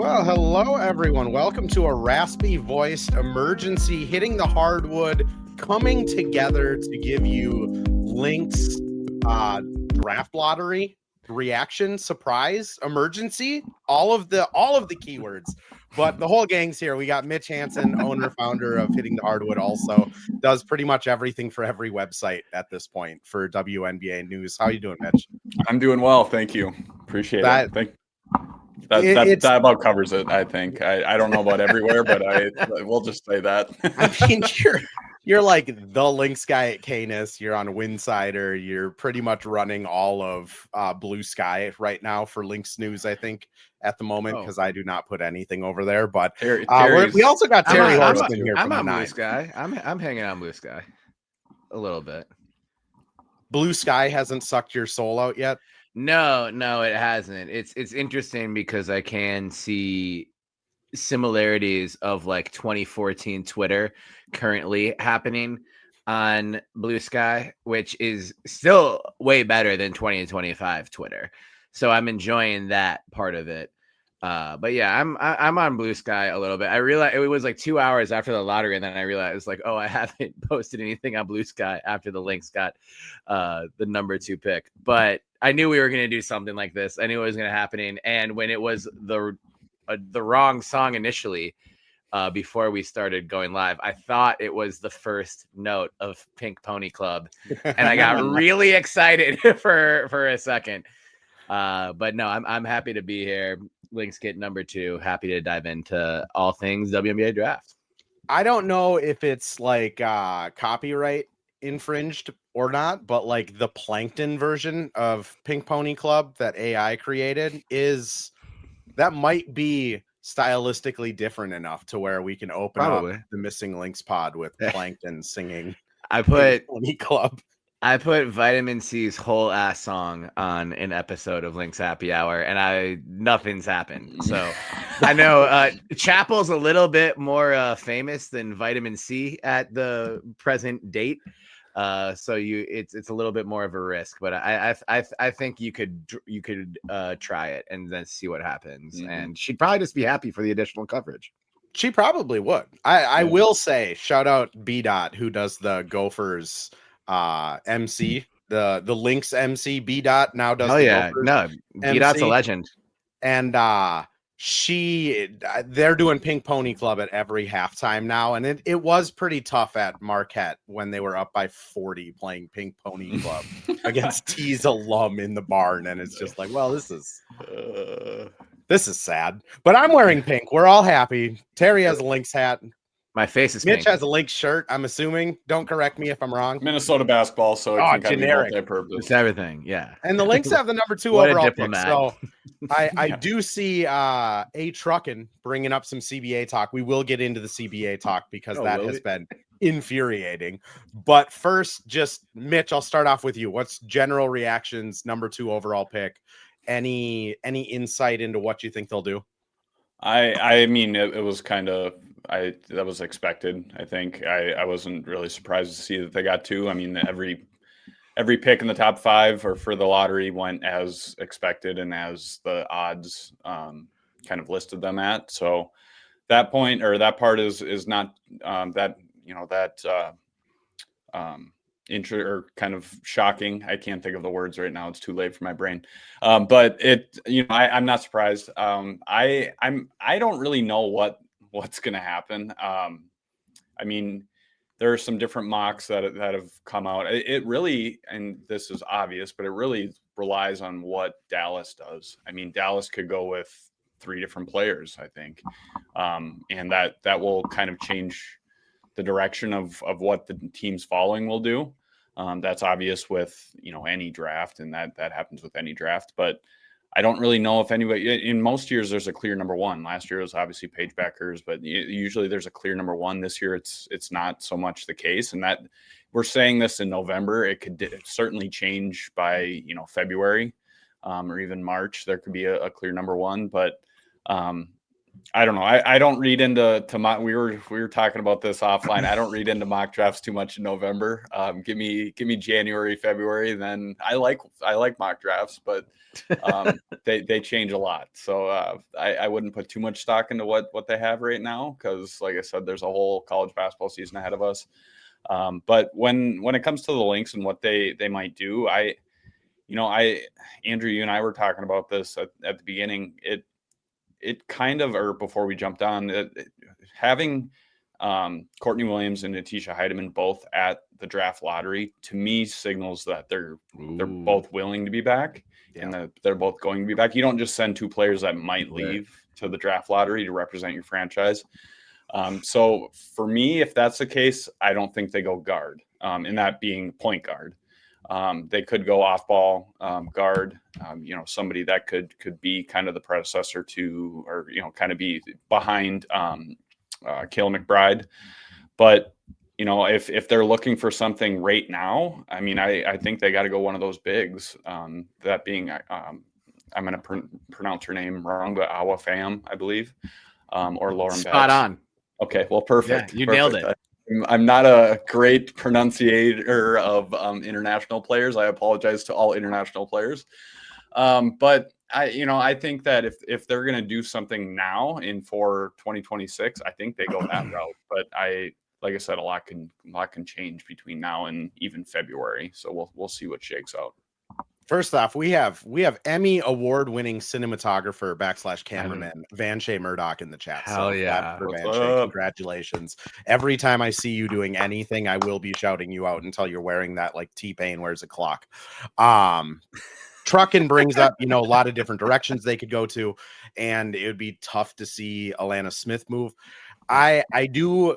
Well, hello, everyone. Welcome to a raspy-voiced emergency Hitting the Hardwood coming together to give you Lynx draft lottery reaction, surprise, emergency, all of the keywords. But the whole gang's here. We got Mitch Hansen, owner, founder of Hitting the Hardwood, also does pretty much everything for every website at this point for WNBA news. How you doing, Mitch? I'm doing well, thank you. Appreciate it. That about covers it, I think. I don't know about everywhere, but we'll just say that. I mean, you're like the Lynx guy at Canis. You're on Winsider. You're pretty much running all of Blue Sky right now for Lynx News, I think, at the moment, because I do not put anything over there. But we also got Terry Horstman here. I'm on Blue Sky. I'm hanging on Blue Sky a little bit. Blue Sky hasn't sucked your soul out yet? No, it hasn't. It's interesting because I can see similarities of like 2014 Twitter currently happening on Blue Sky, which is still way better than 2025 Twitter. So I'm enjoying that part of it. But yeah, I'm on Blue Sky a little bit. I realized it was like 2 hours after the lottery, and then I realized like, I haven't posted anything on Blue Sky after the Lynx got the number 2 pick. But I knew we were going to do something like this. I knew it was going to happen. And when it was the wrong song initially, before we started going live, I thought it was the first note of Pink Pony Club, and I got really excited for a second. But no, I'm happy to be here. Lynx get number 2. Happy to dive into all things WNBA draft. I don't know if it's like copyright infringed or not, but like the Plankton version of Pink Pony Club that AI created that might be stylistically different enough to where we can open up the Missing Lynx pod with Plankton singing Pink Pony Club. I put Vitamin C's whole ass song on an episode of Lynx Happy Hour, and nothing's happened. So I know Chapel's a little bit more famous than Vitamin C at the present date. So it's a little bit more of a risk, but I think you could try it and then see what happens. Mm-hmm. And she'd probably just be happy for the additional coverage. She probably would. I will say, shout out B Dot, who does the Gophers MC, the Lynx MC. B Dot now does. No, B Dot's a legend, and they're doing Pink Pony Club at every halftime now, and it was pretty tough at Marquette when they were up by 40 playing Pink Pony Club against T's alum in the barn, and it's just like, well, this is sad, but I'm wearing pink. We're all happy. Terry has a Lynx hat. My face is Mitch pink. has a Lynx shirt, I'm assuming. Don't correct me if I'm wrong. Minnesota basketball, so it can generic. Kind of multi-purpose. It's everything, yeah. And the Lynx have the number 2 overall pick. So I do see A Truckin' bringing up some CBA talk. We will get into the CBA talk because that has been infuriating. But first, just Mitch, I'll start off with you. What's general reactions, number 2 overall pick? Any insight into what you think they'll do? I mean, it was kind of that was expected. I think I wasn't really surprised to see that they got 2. I mean, every pick in the top 5 or for the lottery went as expected and as the odds kind of listed them at. So that point or that part is not or kind of shocking. I can't think of the words right now. It's too late for my brain. But I'm not surprised. I don't really know what's going to happen. I mean, there are some different mocks that have come out. It really, and this is obvious, but it really relies on what Dallas does. I mean, Dallas could go with 3 different players, I think. And that will kind of change the direction of what the teams following will do. That's obvious with, any draft, and that happens with any draft, but I don't really know if anybody in most years there's a clear number 1. Last year it was obviously Paige Beckers, but usually there's a clear number 1. This year it's not so much the case, and that we're saying this in November. It could certainly change by February or even March. There could be a clear number 1, but I don't know. I don't read into mock. We were talking about this offline. I don't read into mock drafts too much in November. Give me January, February. Then I like mock drafts, but they change a lot. So I wouldn't put too much stock into what they have right now, because like I said, there's a whole college basketball season ahead of us. But when it comes to the Lynx and what they might do, Andrew, you and I were talking about this at the beginning. It kind of, or before we jumped on, having Courtney Williams and Natisha Heidemann both at the draft lottery, to me, signals that they're both willing to be back, and that they're both going to be back. You don't just send two players that might leave to the draft lottery to represent your franchise. So for me, if that's the case, I don't think they go guard, and that being point guard. They could go off ball guard, somebody that could be kind of the predecessor to, or, kind of be behind Kayla McBride. But, if they're looking for something right now, I mean, I think they got to go one of those bigs, that being, I'm going to pronounce her name wrong, but Awa Pham, I believe, or Lauren Spot Betts. on. Okay, well, perfect. Yeah, you nailed it. I'm not a great pronunciator of international players. I apologize to all international players. But I think that if they're going to do something now for 2026, I think they go that route. But like I said, a lot can change between now and even February. So we'll see what shakes out. First off, we have Emmy award-winning cinematographer / cameraman Vanshay Murdoch in the chat. Hell yeah. Congratulations. Every time I see you doing anything, I will be shouting you out until you're wearing that like T-Pain wears a clock. Truckin brings up, a lot of different directions they could go to, and it would be tough to see Alana Smith move. I do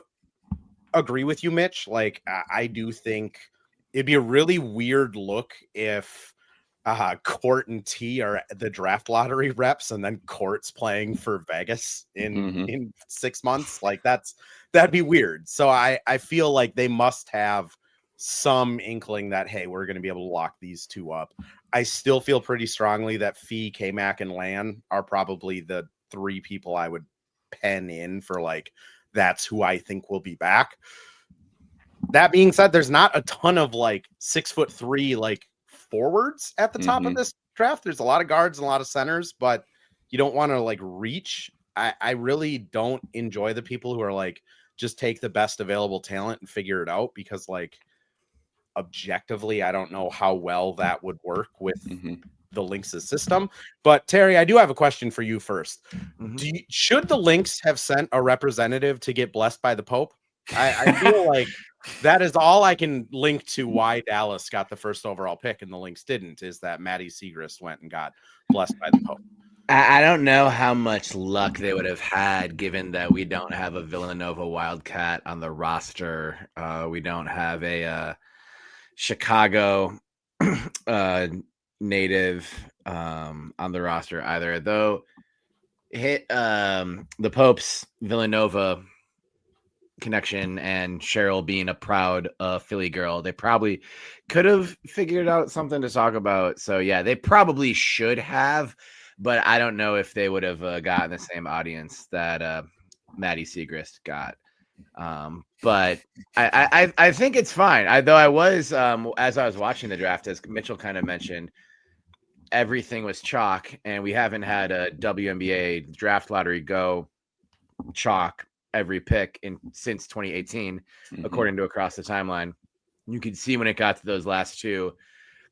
agree with you, Mitch. Like, I do think it'd be a really weird look if Court and T are the draft lottery reps, and then Court's playing for Vegas in 6 months. Like, that'd be weird. So I feel like they must have some inkling that, hey, we're going to be able to lock these two up. I still feel pretty strongly that Fee, K-Mac, and Lan are probably the three people I would pen in for, like, that's who I think will be back. That being said, there's not a ton of like 6'3" like forwards at the top of this draft. There's a lot of guards and a lot of centers, but you don't want to like reach. I really don't enjoy the people who are like, just take the best available talent and figure it out, because like objectively, I don't know how well that would work with the Lynx' system. But Terry, I do have a question for you first. Should the Lynx have sent a representative to get blessed by the Pope? I feel like that is all I can link to why Dallas got the first overall pick and the Lynx didn't, is that Maddie Siegrist went and got blessed by the Pope. I don't know how much luck they would have had, given that we don't have a Villanova Wildcat on the roster. We don't have a Chicago native on the roster either, though. The Pope's Villanova connection and Cheryl being a proud Philly girl, they probably could have figured out something to talk about. So yeah, they probably should have, but I don't know if they would have gotten the same audience that Maddie Siegrist got. But I think it's fine. Though I was as I was watching the draft, as Mitchell kind of mentioned, everything was chalk, and we haven't had a WNBA draft lottery go chalk every pick since 2018, according to Across the Timeline. You could see when it got to those last two,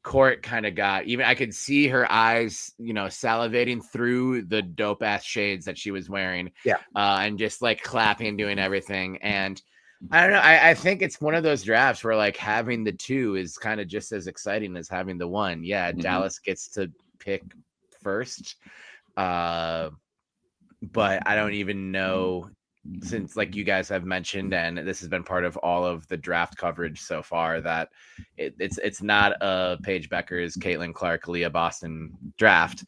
Court kind of got, even I could see her eyes, salivating through the dope ass shades that she was wearing. Yeah. And just like clapping, doing everything. And I don't know. I think it's one of those drafts where like having the two is kind of just as exciting as having the one. Yeah. Dallas gets to pick first. But I don't even know, since like you guys have mentioned, and this has been part of all of the draft coverage so far, that it's not a Paige Beckers, Caitlin Clark, Leah Boston draft,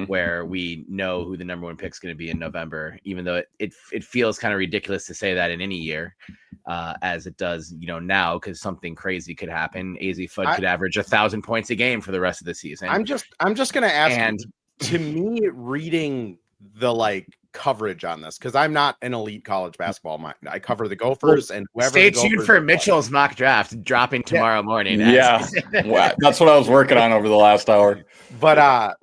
where we know who the number one pick is going to be in November, even though it feels kind of ridiculous to say that in any year, as it does, now, because something crazy could happen. AZ Fudd could average 1,000 points a game for the rest of the season. I'm just going to ask, and to me, reading the like coverage on this because I'm not an elite college basketball mind. I cover the Gophers and whoever. Stay tuned for Mitchell's mock draft dropping tomorrow morning. Yeah, that's what I was working on over the last hour. But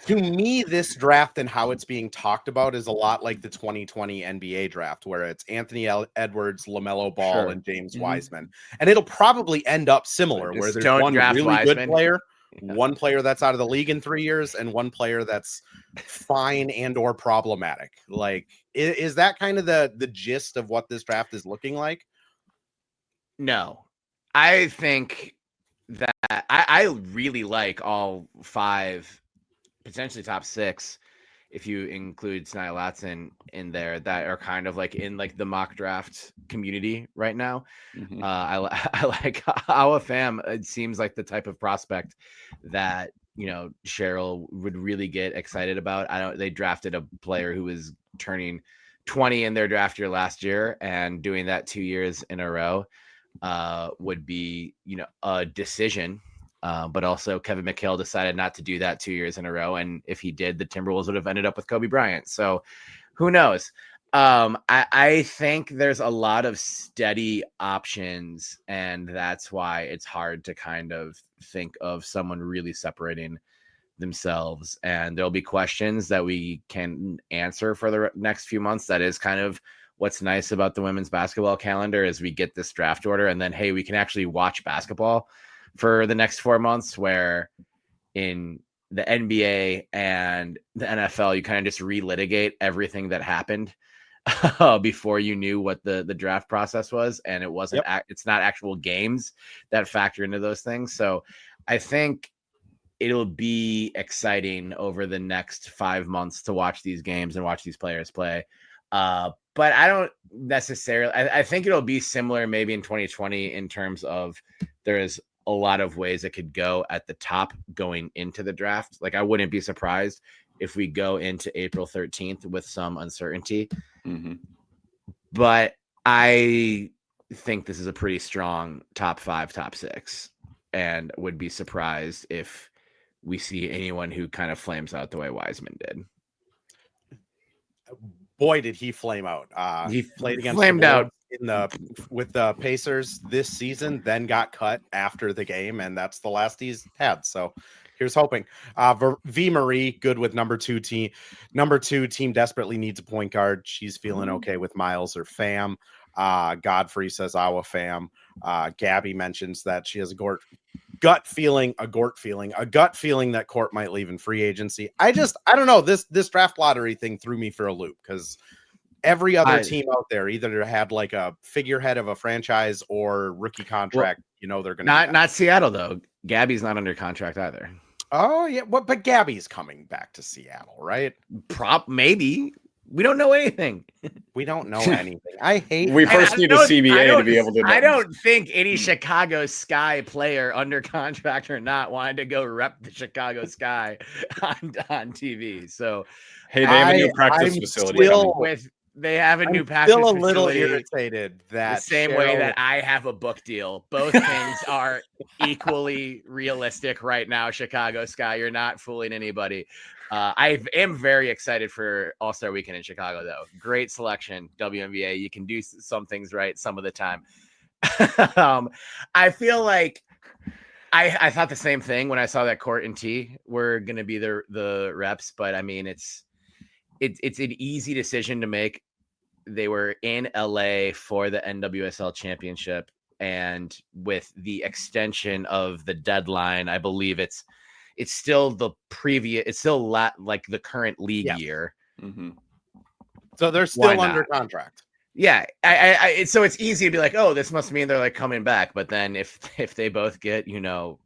to me, this draft and how it's being talked about is a lot like the 2020 NBA draft, where it's Anthony Edwards, LaMelo Ball, and James Wiseman. And it'll probably end up similar, where there's one really good player, one player that's out of the league in 3 years, and one player that's fine and or problematic. Like, is that kind of the gist of what this draft is looking like? No. I think that I really like all 5, potentially top 6, if you include Snia Latson in there, that are kind of like in like the mock draft community right now. I like Awa Pham. It seems like the type of prospect that, you know, Cheryl would really get excited about. They drafted a player who was turning 20 in their draft year last year, and doing that 2 years in a row would be, you know, a decision. But also Kevin McHale decided not to do that 2 years in a row. And if he did, the Timberwolves would have ended up with Kobe Bryant. So who knows? I think there's a lot of steady options, and that's why it's hard to kind of think of someone really separating themselves. And there'll be questions that we can answer for the next few months. That is kind of what's nice about the women's basketball calendar, is we get this draft order, and then, hey, we can actually watch basketball for the next 4 months, where in the NBA and the NFL, you kind of just relitigate everything that happened before you knew what the draft process was. And it wasn't, it's not actual games that factor into those things. So I think it'll be exciting over the next 5 months to watch these games and watch these players play. But I don't necessarily, I think it'll be similar maybe in 2020 in terms of there is a lot of ways it could go at the top going into the draft. Like, I wouldn't be surprised if we go into April 13th with some uncertainty. But I think this is a pretty strong top 5, top 6, and would be surprised if we see anyone who kind of flames out the way Wiseman did. Boy, did he flame out. He played against flamed out with the Pacers this season, then got cut after the game, and that's the last he's had. So here's hoping. V Marie, good with number two team. Number 2 team desperately needs a point guard. She's feeling okay with Miles or Pham. Godfrey says Awa Pham. Gabby mentions that she has a gut feeling that Court might leave in free agency. I don't know. This draft lottery thing threw me for a loop, because every other team out there either had like a figurehead of a franchise or rookie contract. You know, they're going to not Seattle though. Gabby's not under contract either. Oh yeah, but Gabby's coming back to Seattle, right? Maybe. We don't know anything. We don't know anything. I hate. We first need a CBA to be able to know. I don't think any Chicago Sky player, under contract or not, wanted to go rep the Chicago Sky on TV. So, hey, they have a new practice facility. They have a new practice facility. Still a little irritated that the same way that I have a book deal. Both things are equally realistic right now. Chicago Sky, you're not fooling anybody. I am very excited for All-Star Weekend in Chicago, though. Great selection, WNBA. You can do some things right some of the time. I feel like I thought the same thing when I saw that Court and T were going to be the reps, but I mean, it's an easy decision to make. They were in LA for the NWSL championship, and with the extension of the deadline, I believe it's still the previous, it's still like the current league year. So they're still under contract. Yeah. So it's easy to be like, oh, this must mean they're like coming back. But then if they both get, you know,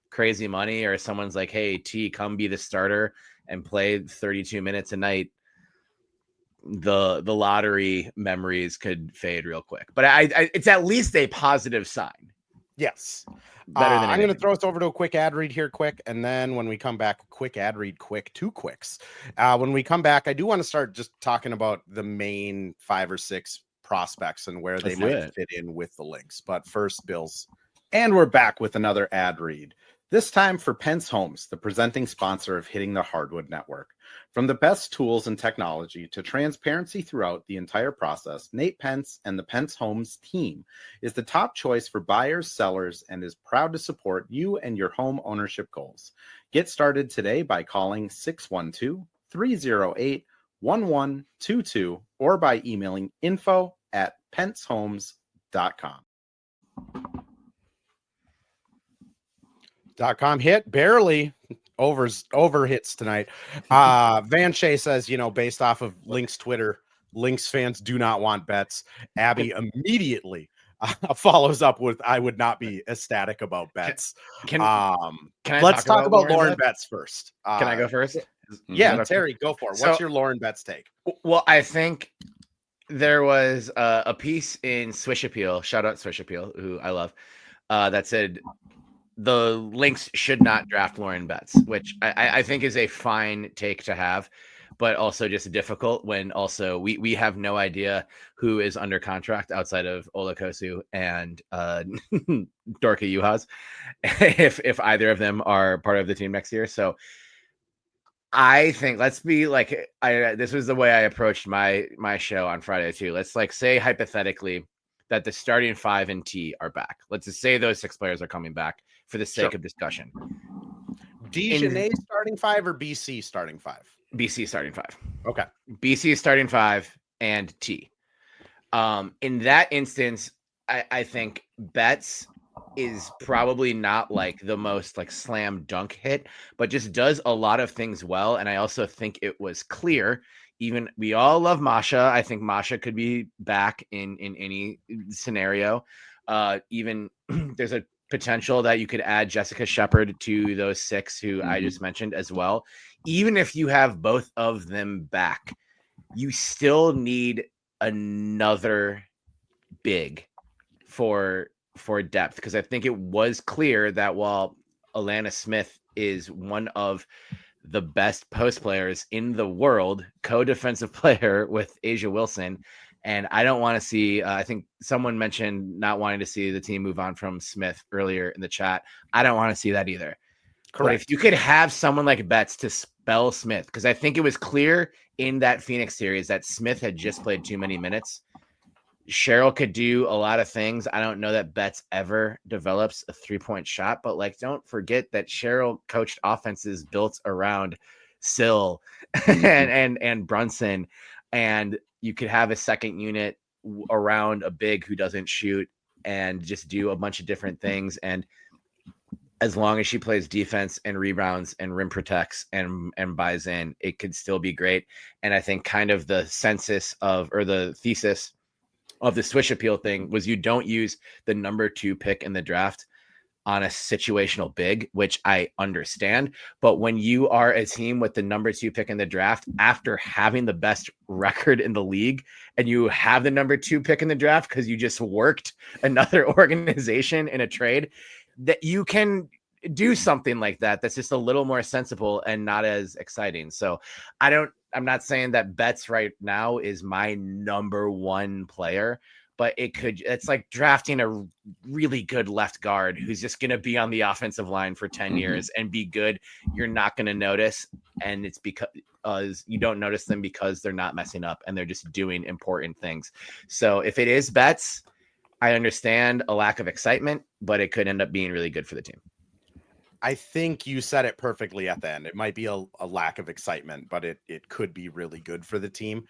crazy money, or someone's like, hey, T, come be the starter and play 32 minutes a night, the lottery memories could fade real quick. But it's at least a positive sign. Yes. Better than I'm going to throw us over to a quick ad read here quick. And then when we come back, quick ad read, two quicks. When we come back, I do want to start just talking about the main 5 or 6 prospects and where they might fit in with the Lynx. But first, Bills. And we're back with another ad read. This time for Pence Homes, the presenting sponsor of Hitting the Hardwood Network. From the best tools and technology to transparency throughout the entire process, Nate Pence and the Pence Homes team is the top choice for buyers, sellers, and is proud to support you and your home ownership goals. Get started today by calling 612-308-1122 or by emailing info@pencehomes.com. .com hit barely over hits tonight. Van Shea says, based off of Lynx Twitter, Lynx fans do not want bets. Abby immediately follows up with, I would not be ecstatic about bets. Can I let's talk about Lauren Betts first. Can I go first? Yeah, Terry, go for it. What's your Lauren Betts take? Well, I think there was a piece in Swish Appeal, shout out Swish Appeal, who I love, that said the Lynx should not draft Lauren Betts, which I think is a fine take to have, but also just difficult when also we have no idea who is under contract outside of Olakosu and Dorka Juhas, if either of them are part of the team next year. So I think let's be like, this was the way I approached my show on Friday too. Let's say hypothetically that the starting 5 and T are back. Let's just say those 6 players are coming back for the sake of discussion. Dejanay starting 5 or BC starting 5? BC starting 5. Okay. BC starting 5 and T. In that instance, I think Betts is probably not the most slam dunk hit, but just does a lot of things well. And I also think it was clear, even we all love Masha. I think Masha could be back in any scenario. Even there's a potential that you could add Jessica Shepard to those 6 who I just mentioned as well. Even if you have both of them back, you still need another big for depth, because I think it was clear that while Alana Smith is one of the best post players in the world, co-defensive player with Asia Wilson, and I don't want to see, I think someone mentioned not wanting to see the team move on from Smith earlier in the chat. I don't want to see that either. Correct. But if you could have someone like Betts to spell Smith, because I think it was clear in that Phoenix series that Smith had just played too many minutes. Cheryl could do a lot of things. I don't know that Betts ever develops a 3-point shot, but don't forget that Cheryl coached offenses built around Sill and Brunson, and you could have a second unit around a big who doesn't shoot and just do a bunch of different things. And as long as she plays defense and rebounds and rim protects and buys in, it could still be great. And I think kind of the thesis of the Swish Appeal thing was you don't use the number 2 pick in the draft on a situational big, which I understand. But when you are a team with the number 2 pick in the draft, after having the best record in the league, and you have the number 2 pick in the draft because you just worked another organization in a trade, that you can do something like that that's just a little more sensible and not as exciting. So I'm not saying that Betts right now is my number 1 player, but it's like drafting a really good left guard who's just going to be on the offensive line for 10 years and be good. You're not going to notice. And it's because you don't notice them because they're not messing up and they're just doing important things. So if it is Betts, I understand a lack of excitement, but it could end up being really good for the team. I think you said it perfectly at the end. It might be a lack of excitement, but it could be really good for the team.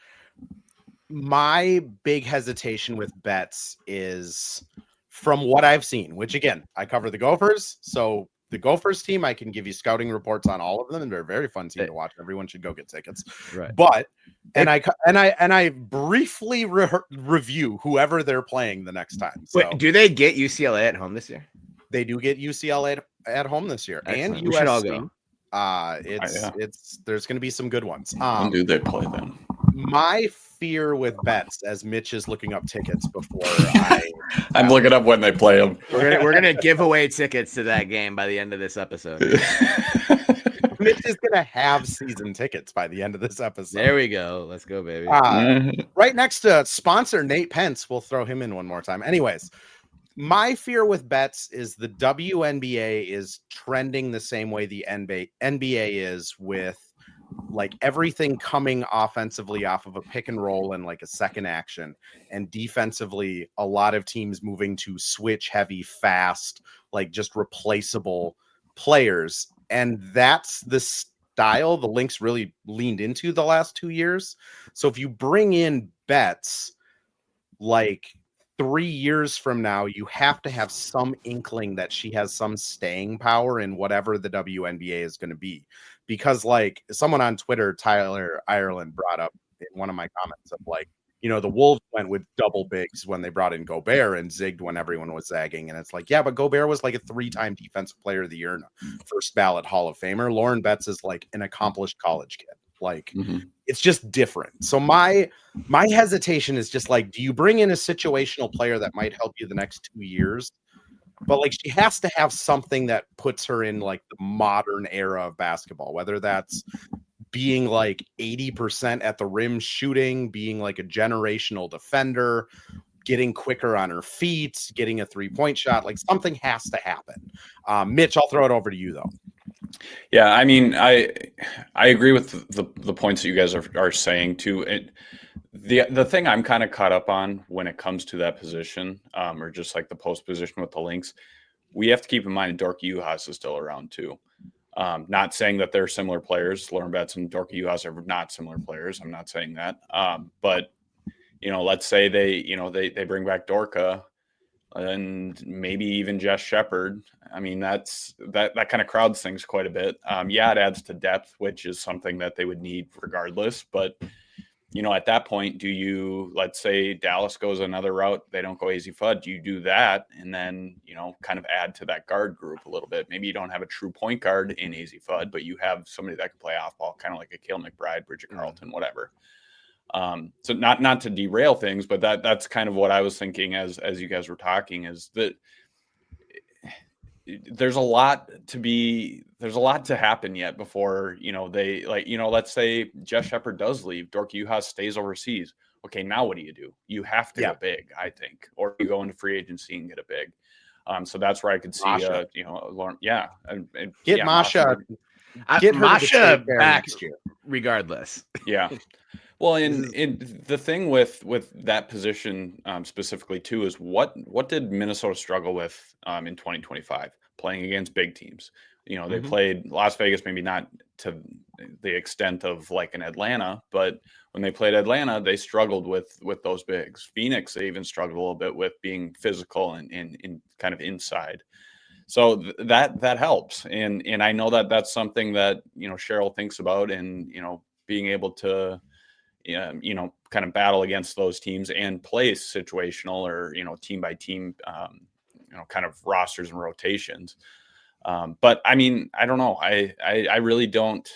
My big hesitation with Betts is from what I've seen, which again, I cover the Gophers. So the Gophers team, I can give you scouting reports on all of them, and they're a very fun team to watch. Everyone should go get tickets. Right. But I briefly review whoever they're playing the next time. So wait, do they get UCLA at home this year? They do get UCLA at home this year. Excellent. And we should all go. There's going to be some good ones. When do they play then? My fear with Betts, as Mitch is looking up tickets before I'm looking up when they play them. We're gonna give away tickets to that game by the end of this episode. Mitch is gonna have season tickets by the end of this episode. There we go. Let's go, baby. Right next to sponsor Nate Pence. We'll throw him in one more time. Anyways, my fear with Betts is the WNBA is trending the same way the NBA is with like everything coming offensively off of a pick and roll and like a second action, and defensively a lot of teams moving to switch heavy, fast, like just replaceable players. And that's the style the Lynx really leaned into the last 2 years. So if you bring in Betts, like 3 years from now, you have to have some inkling that she has some staying power in whatever the WNBA is going to be. Because like someone on Twitter, Tyler Ireland, brought up in one of my comments of like, you know, the Wolves went with double bigs when they brought in Gobert and zigged when everyone was zagging. And it's like, yeah, but Gobert was like a 3-time defensive player of the year and a first ballot Hall of Famer. Lauren Betts is like an accomplished college kid. Like it's just different. So my hesitation is just like, do you bring in a situational player that might help you the next 2 years? But like she has to have something that puts her in like the modern era of basketball, whether that's being like 80% at the rim shooting, being like a generational defender, getting quicker on her feet, getting a 3-point shot. Like something has to happen. Mitch, I'll throw it over to you though. Yeah, I mean, I agree with the points that you guys are saying too. The thing I'm kind of caught up on when it comes to that position, or just like the post position with the Lynx, we have to keep in mind Dorky Uhas is still around too. Not saying that they're similar players. Lauren Betts and Dorky Uhas are not similar players. I'm not saying that. But you know, let's say they bring back Dorka and maybe even Jess Shepard. I mean, that kind of crowds things quite a bit. Yeah, it adds to depth, which is something that they would need regardless. But, you know, at that point, let's say Dallas goes another route, they don't go AZ Fudd, do you do that and then, you know, kind of add to that guard group a little bit? Maybe you don't have a true point guard in AZ Fudd, but you have somebody that can play off ball, kind of like a Cale McBride, Bridget Carlton, whatever. So not to derail things, but that's kind of what I was thinking as you guys were talking, is that there's a lot to happen yet before, you know, they like, you know, let's say Jess Shepard does leave, Dorky Uhas stays overseas. Okay, now what do? You have to go big, I think, or you go into free agency and get a big. So that's where I could see, you know, Lauren, get Masha. Get Masha back next year, regardless. Yeah. Well, and the thing with that position specifically too is what did Minnesota struggle with in 2025 playing against big teams? You know, they played Las Vegas, maybe not to the extent of like an Atlanta, but when they played Atlanta, they struggled with those bigs. Phoenix, they even struggled a little bit with being physical and kind of inside. So that helps, and I know that's something that, you know, Cheryl thinks about, and, you know, being able to, you know, kind of battle against those teams and play situational or, you know, team by team, you know, kind of rosters and rotations. But I mean, I don't know. I really don't.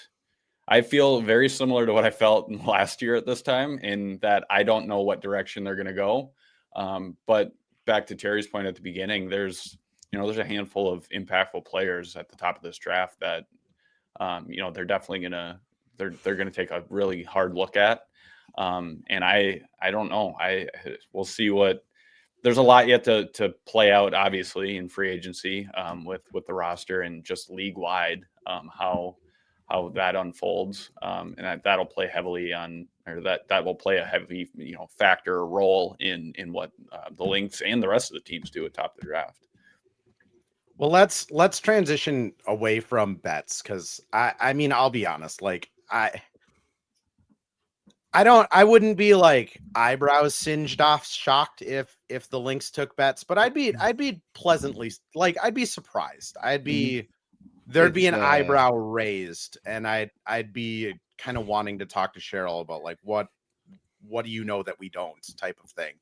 I feel very similar to what I felt last year at this time, in that I don't know what direction they're going to go. But back to Terry's point at the beginning, there's a handful of impactful players at the top of this draft that, you know, they're definitely they're going to take a really hard look at. And I don't know. We'll see there's a lot yet to play out, obviously, in free agency, with the roster and just league wide, how that unfolds. And that'll play heavily on, or that will play a heavy, you know, factor or role in what the Lynx and the rest of the teams do at top of the draft. Well, let's transition away from Betts, because I mean, I'll be honest, like I wouldn't be like eyebrows singed off shocked if the Lynx took Betts, but I'd be pleasantly, like, I'd be surprised. There'd be an eyebrow raised, and I'd be kind of wanting to talk to Cheryl about like what do you know that we don't, type of thing.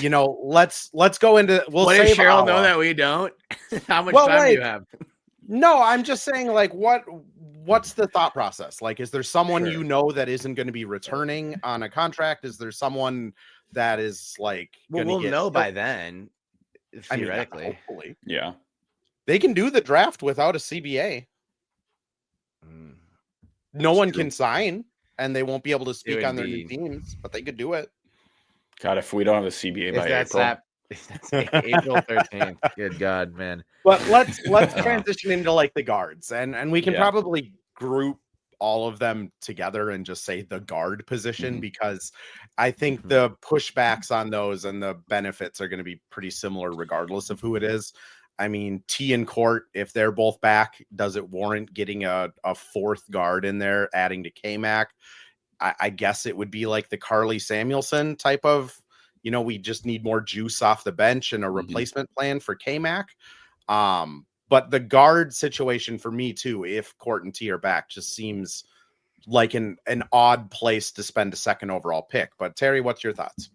You know, let's go into. What does Cheryl know that we don't? How much time do you have? No, I'm just saying, like, what's the thought process? Like, is there someone you know that isn't going to be returning on a contract? Is there someone that is like? Well, we'll know by then, theoretically. I mean, hopefully, yeah. They can do the draft without a CBA. No one can sign, and they won't be able to speak on their new teams, but they could do it. God, if we don't have a CBA by April. That's April 13th. Good God, man. But let's transition into like the guards, and we can probably group all of them together and just say the guard position, Mm-hmm. because I think the pushbacks on those and the benefits are going to be pretty similar regardless of who it is. I mean, T and Court, if they're both back, does it warrant getting a fourth guard in there, adding to K-Mac? I guess it would be like the Carly Samuelson type of, we just need more juice off the bench and a replacement plan for K-Mac. But the guard situation for me too, if Court and T are back, just seems like an odd place to spend a second overall pick. But Terry, what's your thoughts?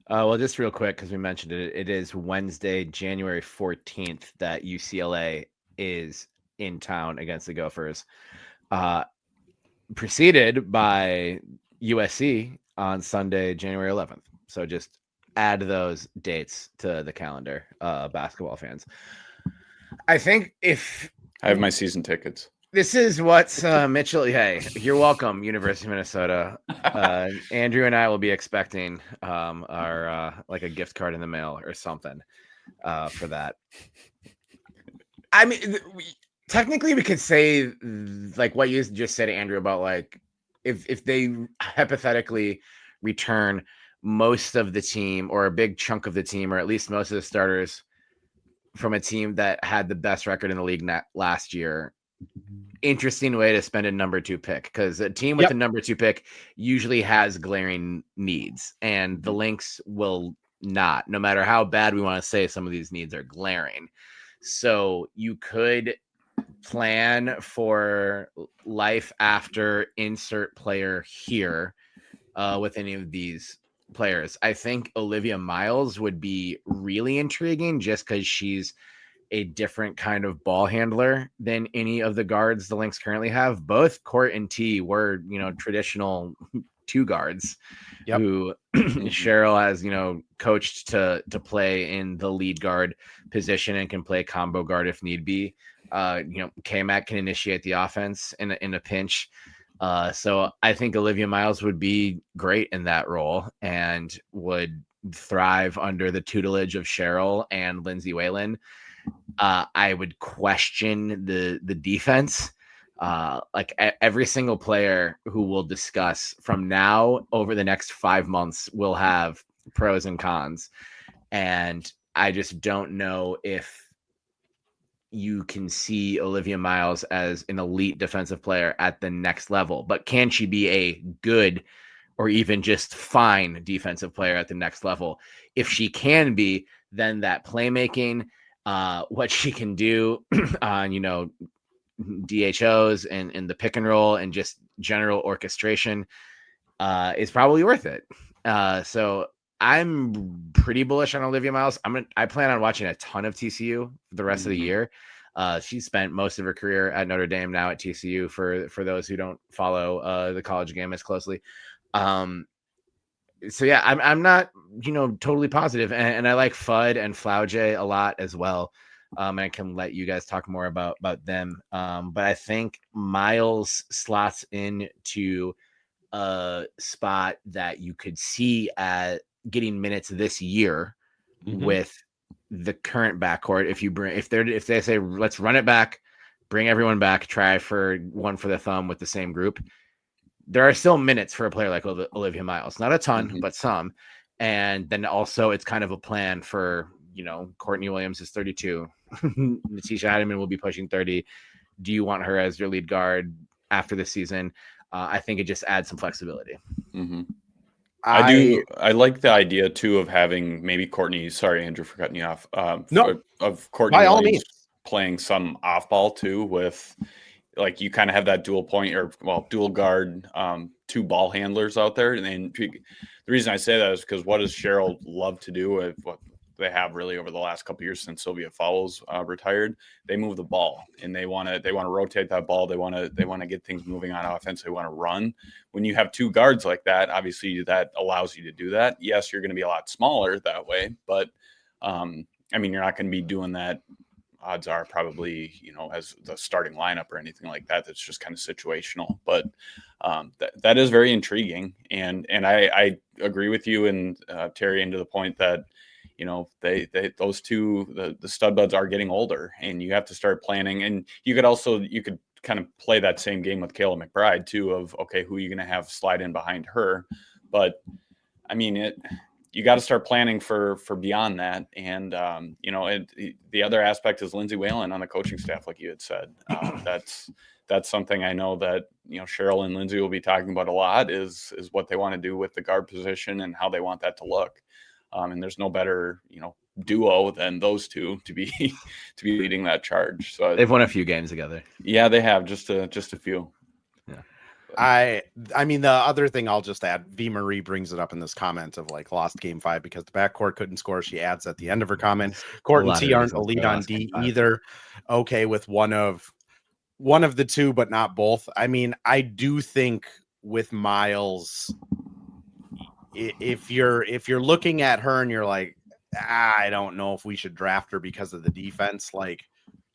Well, just real quick, because we mentioned it, it is Wednesday, January 14th that UCLA is in town against the Gophers, preceded by USC on Sunday, January 11th. So just add those dates to the calendar, basketball fans. I think if I have my season tickets. This is what Mitchell. Hey, you're welcome, University of Minnesota. Andrew and I will be expecting our like a gift card in the mail or something for that. I mean, technically, we could say like what you just said, Andrew, about like if they hypothetically return most of the team or a big chunk of the team, or at least most of the starters from a team that had the best record in the league last year. Interesting way to spend a number 2 pick, because a team with a number 2 pick usually has glaring needs, and the Lynx will not, no matter how bad we want to say some of these needs are glaring. So you could plan for life after insert player here with any of these players. I think Olivia Miles would be really intriguing just because she's a different kind of ball handler than any of the guards the Lynx currently have. Both Court and T were, traditional 2 guards who Cheryl has, coached to play in the lead guard position and can play combo guard if need be. K-Mac can initiate the offense in a pinch. So I think Olivia Miles would be great in that role and would thrive under the tutelage of Cheryl and Lindsay Whalen. I would question the defense. Like every single player who we'll discuss from now over the next 5 months will have pros and cons. And I just don't know if you can see Olivia Miles as an elite defensive player at the next level, but can she be a good or even just fine defensive player at the next level? If she can be, then that playmaking, what she can do on, DHOs and the pick and roll and just general orchestration is probably worth it. So I'm pretty bullish on Olivia Miles. I plan on watching a ton of TCU for the rest of the year. She spent most of her career at Notre Dame, now at TCU for those who don't follow the college game as closely. So yeah, I'm not, totally positive, and I like Fudd and Flauj a lot as well. And I can let you guys talk more about them. But I think Miles slots into a spot that you could see at getting minutes this year with the current backcourt. If they say, let's run it back, bring everyone back, try for one for the thumb with the same group, there are still minutes for a player like Olivia Miles, not a ton, but some. And then also it's kind of a plan for, Courtney Williams is 32. Natisha Hatterman will be pushing 30. Do you want her as your lead guard after the season? I think it just adds some flexibility. I like the idea too of having maybe Courtney. Sorry, Andrew, for cutting you off. Of Courtney by all Williams means playing some off ball too, with like you kind of have that dual point dual guard, 2 ball handlers out there. And the reason I say that is because what does Cheryl love to do with what they have really over the last couple of years since Sylvia Fowles retired? They move the ball and they want to rotate that ball. They want to get things moving on offense. They want to run. When you have 2 guards like that, obviously that allows you to do that. Yes, you're going to be a lot smaller that way, but you're not going to be doing that. Odds are probably, as the starting lineup or anything like that. That's just kind of situational, but that is very intriguing. And I agree with you and Terry, into the point that, those 2, the stud buds are getting older, and you have to start planning. And you could kind of play that same game with Kayla McBride too, of, okay, who are you going to have slide in behind her? But I mean, you got to start planning for beyond that. And, the other aspect is Lindsay Whalen on the coaching staff, like you had said. That's something I know that, Cheryl and Lindsay will be talking about a lot is what they want to do with the guard position and how they want that to look. And there's no better, duo than those two to be leading that charge. So they've won a few games together. Yeah, they have just a few. Yeah. I mean, the other thing I'll just add, V Marie brings it up in this comment of like lost game 5 because the backcourt couldn't score. She adds at the end of her comment, Court and T aren't elite on D either. Okay, with one of the two, but not both. I mean, I do think with Miles, if you're looking at her and you're like, I don't know if we should draft her because of the defense, like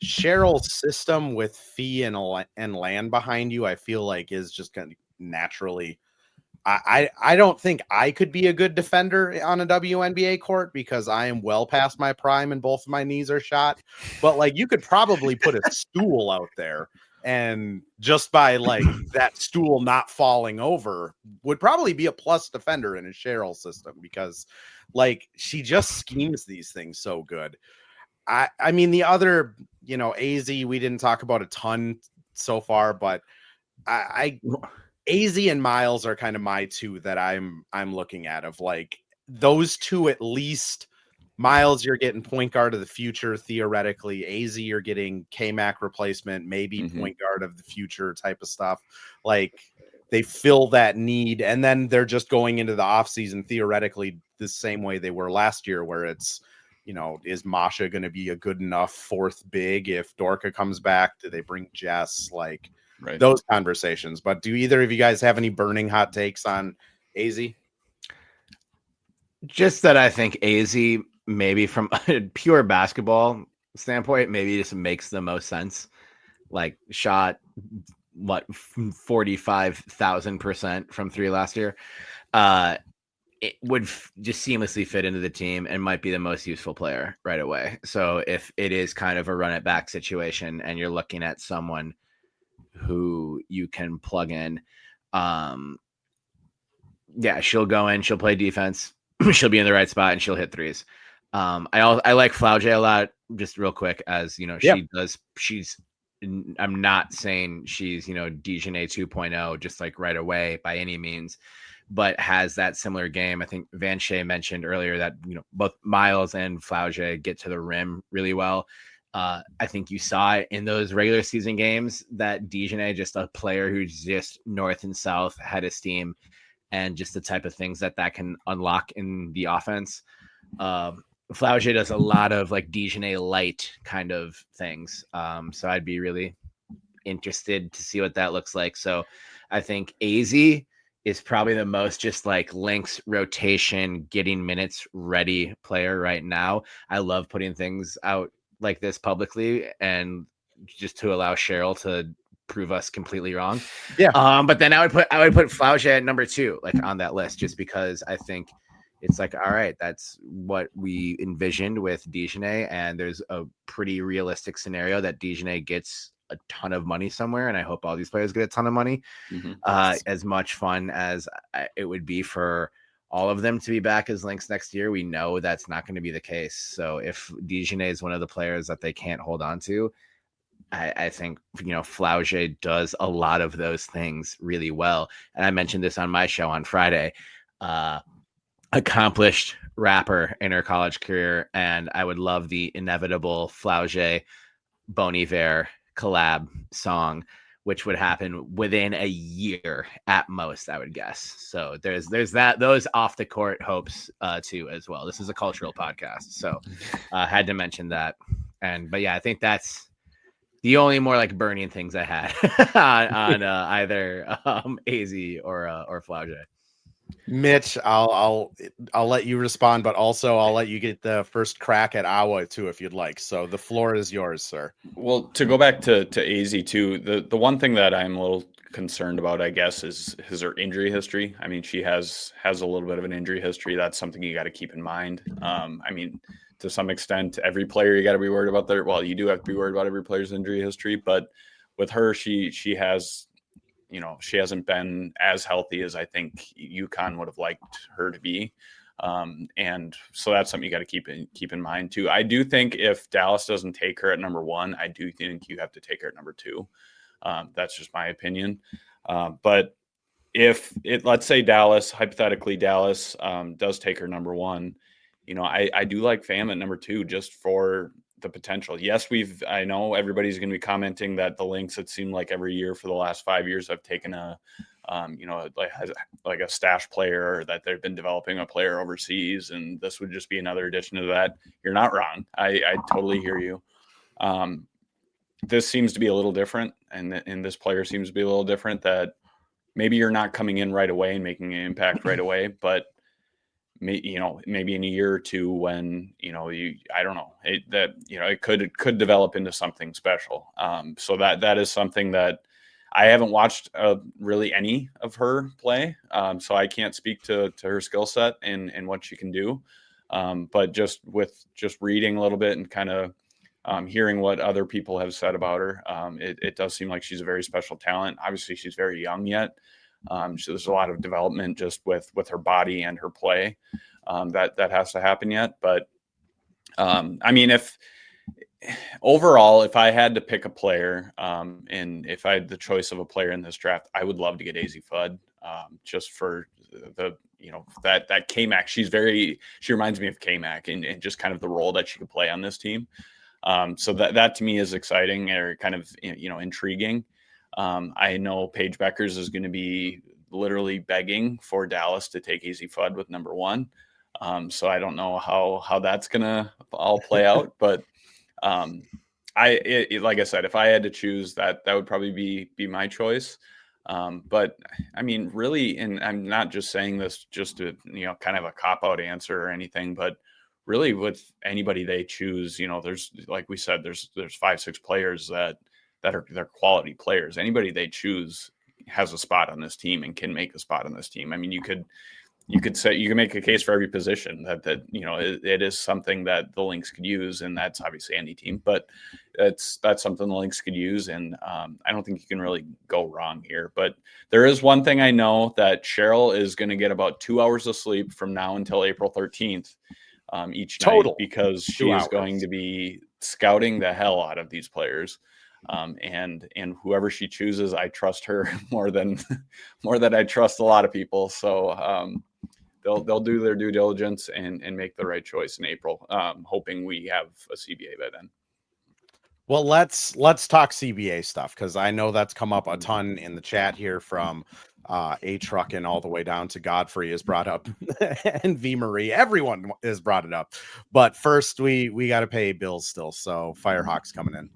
Cheryl's system with Fee and Land behind you, I feel like is just going to naturally. I don't think I could be a good defender on a WNBA court because I am well past my prime and both of my knees are shot. But like you could probably put a stool out there and just by like that stool not falling over would probably be a plus defender in a Cheryl system because like she just schemes these things so good. I mean, the other, AZ, we didn't talk about a ton so far, but AZ and Miles are kind of my two that I'm looking at of like those two at least. Miles, you're getting point guard of the future, theoretically. AZ, you're getting K-Mac replacement, maybe point guard of the future type of stuff. Like they fill that need. And then they're just going into the offseason theoretically the same way they were last year, where it's, is Masha going to be a good enough fourth big if Dorka comes back? Do they bring Jess? Like those conversations. But do either of you guys have any burning hot takes on AZ? Just that I think AZ, maybe from a pure basketball standpoint, maybe just makes the most sense. Like shot 45,000% from 3 last year. It would just seamlessly fit into the team and might be the most useful player right away. So if it is kind of a run it back situation and you're looking at someone who you can plug in, she'll go in, she'll play defense, she'll be in the right spot and she'll hit threes. I like Flauge a lot, just real quick, as I'm not saying she's, Dijonay 2.0, just like right away by any means, but has that similar game. I think Van Shea mentioned earlier that, both Miles and Flauge get to the rim really well. I think you saw it in those regular season games that Dijonay, just a player who's just north and south head of steam, and just the type of things that can unlock in the offense. Flauge does a lot of like Dijonay light kind of things. So I'd be really interested to see what that looks like. So I think AZ is probably the most just like Lynx rotation, getting minutes ready player right now. I love putting things out like this publicly and just to allow Cheryl to prove us completely wrong. Yeah. But then I would put Flauge at number 2, like on that list, just because I think it's like, all right, that's what we envisioned with Dijonay, and there's a pretty realistic scenario that Dijonay gets a ton of money somewhere, and I hope all these players get a ton of money. As much fun as it would be for all of them to be back as Lynx next year, we know that's not going to be the case. So if Dijonay is one of the players that they can't hold on to, I think, Flauge does a lot of those things really well. And I mentioned this on my show on Friday. Accomplished rapper in her college career, and I would love the inevitable Flauge Bon Iver collab song, which would happen within a year at most, I would guess. So there's those off the court hopes too as well. This is a cultural podcast, so had to mention that. But yeah, I think that's the only more like burning things I had on either AZ or Flauge. Mitch, I'll let you respond, but also I'll let you get the first crack at Awa too, if you'd like. So the floor is yours, sir. Well, to go back to AZ too, the one thing that I'm a little concerned about, I guess, is her injury history. I mean, she has a little bit of an injury history. That's something you got to keep in mind. I mean, to some extent, every player you got to be worried about you do have to be worried about every player's injury history, but with her, she has, you know, she hasn't been as healthy as I think UConn would have liked her to be. And so that's something you got to keep in mind too. I do think if Dallas doesn't take her at number 1, I do think you have to take her at number 2. That's just my opinion. But if let's say hypothetically Dallas does take her number 1, you know, I do like Pham at number 2 just for the potential. Yes, I know everybody's going to be commenting that the Lynx, it seemed like every year for the last 5 years, I've taken you know, like a stash player, or that they've been developing a player overseas, and this would just be another addition to that. You're not wrong. I totally hear you. This seems to be a little different, and this player seems to be a little different, that maybe you're not coming in right away and making an impact right away, but you know, maybe in a year or two when, you know, I don't know, it could develop into something special. So that is something that I haven't watched really any of her play. So I can't speak to her skill set and what she can do. But just reading a little bit and kind of hearing what other people have said about her, it does seem like she's a very special talent. Obviously she's very young yet. So there's a lot of development just with her body and her play that has to happen yet. But I mean, if I had to pick a player, and if I had the choice of a player in this draft, I would love to get Azzi Fudd, just for the, you know, that K-Mac. She reminds me of K-Mac and just kind of the role that she could play on this team. So that to me is exciting, or kind of, you know, intriguing. I know Paige Beckers is going to be literally begging for Dallas to take Azzi Fudd with number 1. So I don't know how that's going to all play out, but like I said, if I had to choose, that would probably be my choice. But I mean, really, and I'm not just saying this just to, you know, kind of a cop-out answer or anything, but really with anybody they choose, you know, there's, like we said, there's 5-6 players that they're quality players. Anybody they choose has a spot on this team and can make a spot on this team. I mean, you could say, you can make a case for every position that you know, it is something that the Lynx could use, and that's obviously any team, but that's something the Lynx could use, and I don't think you can really go wrong here. But there is one thing I know, that Cheryl is going to get about 2 hours of sleep from now until April 13th each night, because she is going to be scouting the hell out of these players. And whoever she chooses, I trust her more than I trust a lot of people. So they'll do their due diligence and make the right choice in April, hoping we have a CBA by then. Well, let's talk CBA stuff, because I know that's come up a ton in the chat here, from A Truck and all the way down to Godfrey is brought up and V Marie. Everyone has brought it up. But first, we got to pay bills still. So Firehawk's coming in.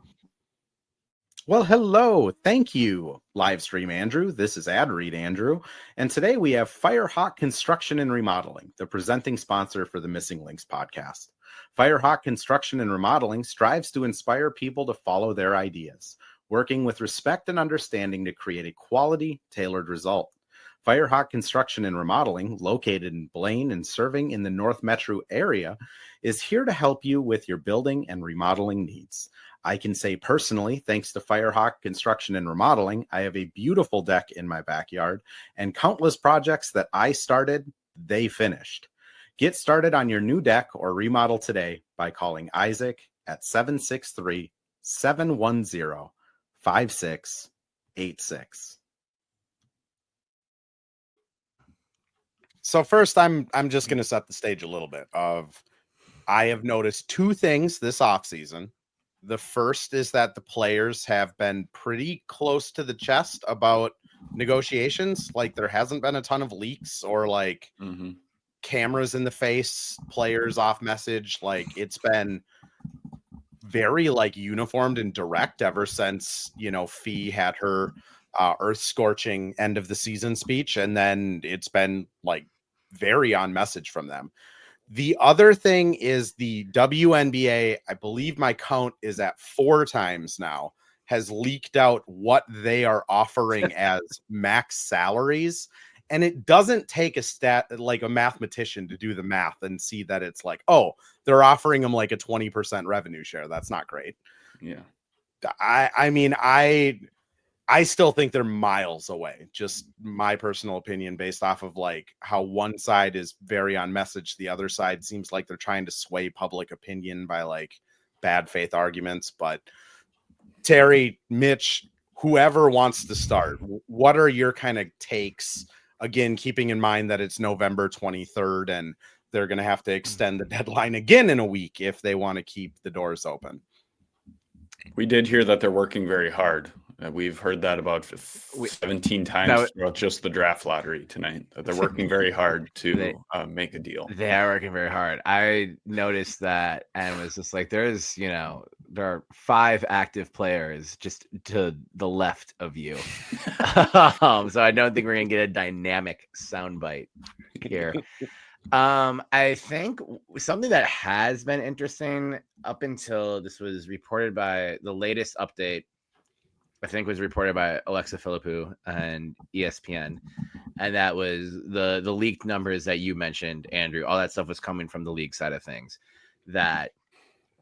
Well, hello. Thank you, Livestream Andrew. This is Ad Read Andrew. And today we have Firehawk Construction and Remodeling, the presenting sponsor for the Missing Lynx podcast. Firehawk Construction and Remodeling strives to inspire people to follow their ideas, working with respect and understanding to create a quality, tailored result. Firehawk Construction and Remodeling, located in Blaine and serving in the North Metro area, is here to help you with your building and remodeling needs. I can say personally, thanks to Firehawk Construction and Remodeling, I have a beautiful deck in my backyard, and countless projects that I started, they finished. Get started on your new deck or remodel today by calling Isaac at 763-710-5686. So first, I'm just going to set the stage a little bit. I have noticed 2 things this offseason. The first is that the players have been pretty close to the chest about negotiations. Like, there hasn't been a ton of leaks or like cameras in the face, players off message. Like, it's been very like uniformed and direct ever since, you know, Fee had her earth scorching end of the season speech. And then it's been like very on message from them. The other thing is the WNBA, I believe my count is at 4 times now, has leaked out what they are offering as max salaries. And it doesn't take a mathematician to do the math and see that it's like, oh, they're offering them like a 20% revenue share. That's not great. Yeah. I mean, I I still think they're miles away. Just my personal opinion based off of like how one side is very on message. The other side seems like they're trying to sway public opinion by like bad faith arguments. But Terry, Mitch, whoever wants to start, what are your kind of takes? Again, keeping in mind that it's November 23rd and they're going to have to extend the deadline again in a week if they want to keep the doors open. We did hear that they're working very hard. We've heard that about 17 times throughout just the draft lottery tonight, that they're working very hard to make a deal. They are working very hard. I noticed that and was just like, there are 5 active players just to the left of you. So I don't think we're going to get a dynamic soundbite here. I think something that has been interesting up until this was reported by the latest update, I think was reported by Alexa Philippou and ESPN. And that was the leaked numbers that you mentioned, Andrew. All that stuff was coming from the league side of things. That